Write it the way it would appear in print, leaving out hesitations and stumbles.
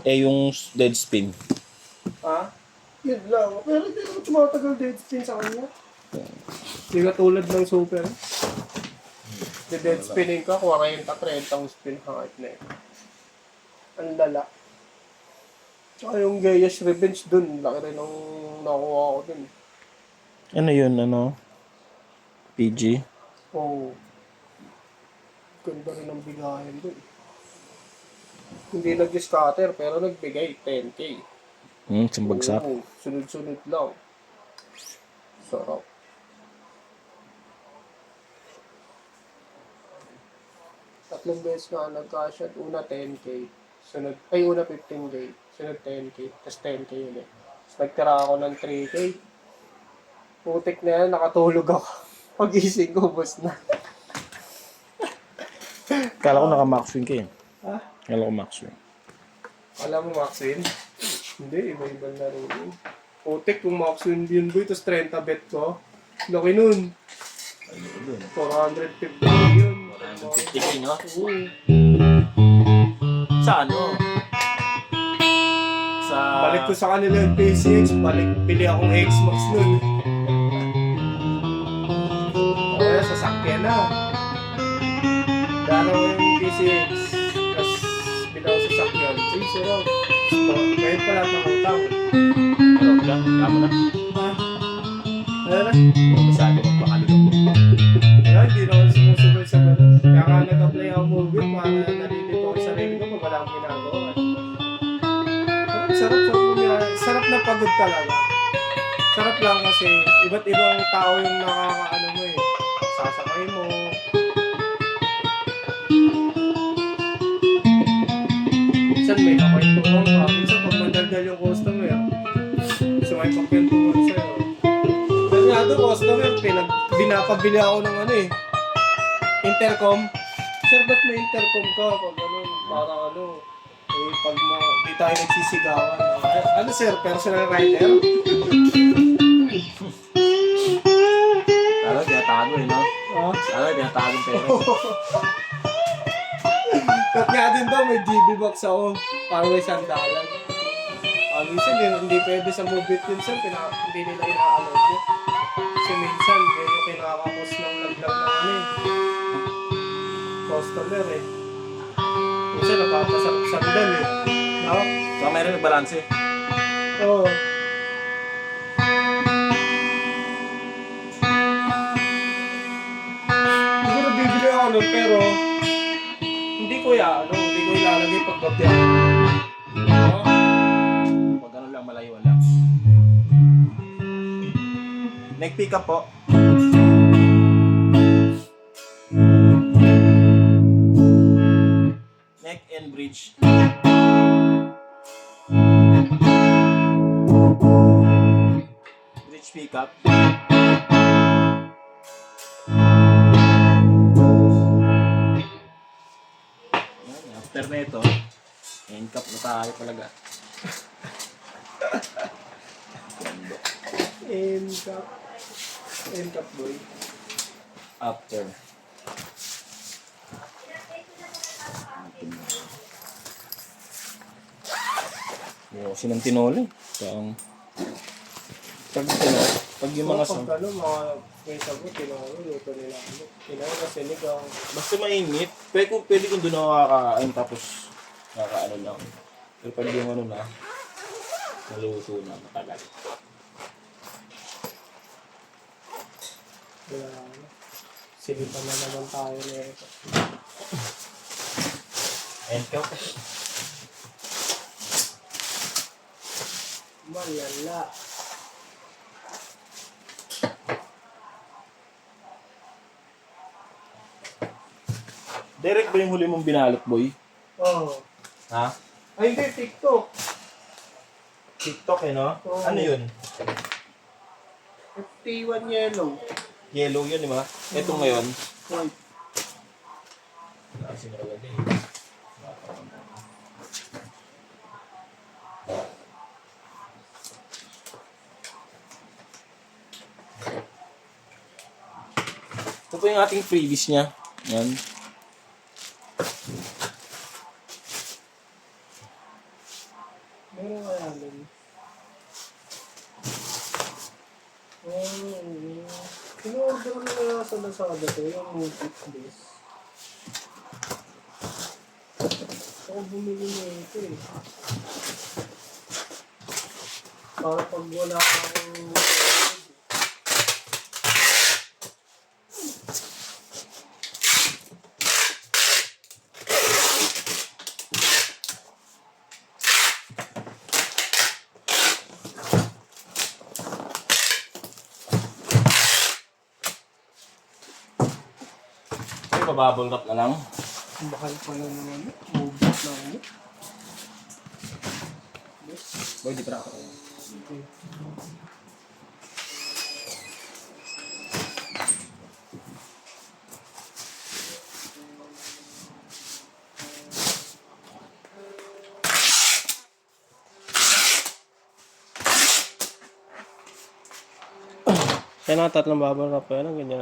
Eh, yung dead spin. Ha? Yun lang. Pero hindi naman tumatagal dead spin sa kanya. Hindi ka tulad ng super. Dead spinning ka, 40-30 ang spin height na yun. Ang lala. Tsaka yung Gaia's Revenge dun, laki rin ang nakuha ko dun. Ano yun, ano? PG? Oo. Ganda rin ang bigayan dun. Hindi nag-scatter pero nagbigay 10k. Isang bagsak. Oo, sunod-sunod lang. Sarap. Tatlong beses nga nagka-shot. Una 10k. Sunod, una 15k. Sunod 10k. Tapos 10k ulit. Tapos nagtira ako ng 3k. Putik na yan, nakatulog ako. Pag-ising ko, boss na. Kala ko naka-max win ka eh. Ha? Kala ko max win. Alam mo, Maxwin? Hindi, iba-iba na rin yun. Putik, kung Maxwin yun, boy, tapos 30 bet ko. Laki nun. 450 yun. 150k, no? Oo. Sa ano? Sa... Balik ko sa kanila yung PCX, bili akong X-Max nun. Kaya sasakyan na. Dalawa yung PCX. Tapos bili ako sasakyan. Ay, sarap. Kahit pa lahat ng utang. Ano, kamo na? Ha? Ano na? Masyado magpakalulong. Wala, hindi na ako sumusunod sa gano'n. Kaya nga nag-apply ako movie para nalilito ko sa sarili ko pag wala akong ginagawa. Sarap na pagod talaga. Sarap lang kasi iba't ibang tao yung nakakaano mo eh. Sasakay mo. Minsan may nakwentuhan ka. Minsan pag mandaldal yung customer, gusto may pagkwentuhan sa'yo. Dahil nga doon, customer, binapabili ako ng ano eh. Intercom. Sir, ba't may intercom ka? Pag ano, para ano, eh, pag di tayo nagsisigawan. Ano sir, personal rider? Lalo, tinatago eh, no? Ah? Lalo, tinatago yung pera. At nga din daw, may GB box ako. Para may sandalan. Minsan, hindi pwede sa Mobit yun sir, hindi nila ina-allot yun. Kasi minsan, yun yung kinakapos ng laglag ng ano eh. Customer eh. Minsan, napapasarap sandal eh. No? So, meron yung balance eh. Oo. Siguro bibili ako nun pero hindi ko ilalagay paggabi ako. No? Pag ano lang, malayo lang. Nag-pick up po. Neck and bridge. Bridge pick up. After na ito, end cap na tayo talaga. End cap boy. After. Kasi ng tinoli. Pag yung mga Pag ano, mga may sagot, tinawag, luto nila. Tinawag kasi ligaw. basta mainit, pwede kung doon ako kakain tapos kakaano lang. Pero pag yung ano na, naluto na matagal. Wala ano. Silipan na naman tayo na ito. And ikaw pa. Malala. Derek ba yung huli mong binalot, boy? Oo. Ha? Ay, hindi, TikTok. TikTok eh, no? Oo. Ano yun? FT1 yellow. Yellow yun, di ba? Ito ngayon. White. Kasi nakalagay. Ito po yung ating freebies niya. Yan. Meron kaya din. In-order mo na sa Lazada to, yung multi this. Ako bumili na ito eh. Para pag wala akong Ito, bababble wrap na lang. bakal pala naman. Mobile lang mo. Boy, di pa ako. Okay. Kaya na tatlong bubble wrap yan, ganyan.